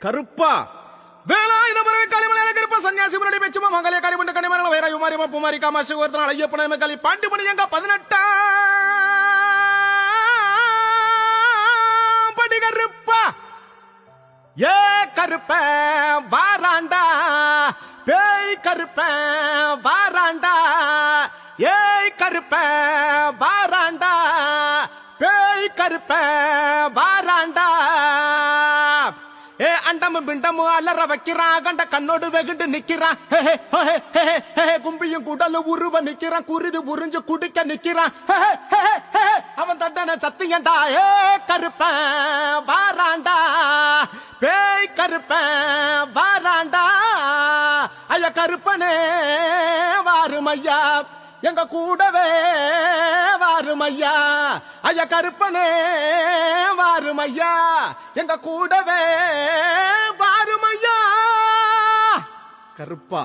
கருப்பா வேலாயுத பறவை காளிமலையால கருப்பா சன்னியாசி முன்னாடி மெச்சுமா மங்களே காளிமண்ட கனிமரல வைராயு மாரி பூமாரி காமாசி ஒருத்தனால ஐயப்பன மகளி பாண்டி மணி எங்க 18 படி கருப்பா ஏ கருப்ப வாராண்டா பேய் கருப்ப வாராண்டா ஏய் கருப்ப வாராண்டா பேய் கருப்ப வாராண்டா ஏ அண்டம் பிண்டம் அலற வைக்கிறான் கண்ட கண்ணோடு வெகுண்டு நிக்கிறான் கும்பியும் குடலு உருவ நிக்கிறான் குருது புரிஞ்சு குடிக்க நிக்கிறான் அவன் தண்டனை சத்தியண்டா ஏ கருப்ப வாராண்டா பேய் கருப்ப வாராண்டா ஐயா கருப்பனே வாருமையா எங்க கூடவே வாருமையா ஐயா கருப்பனே வாருமையா எங்க கூடவே வாருமையா கருப்பா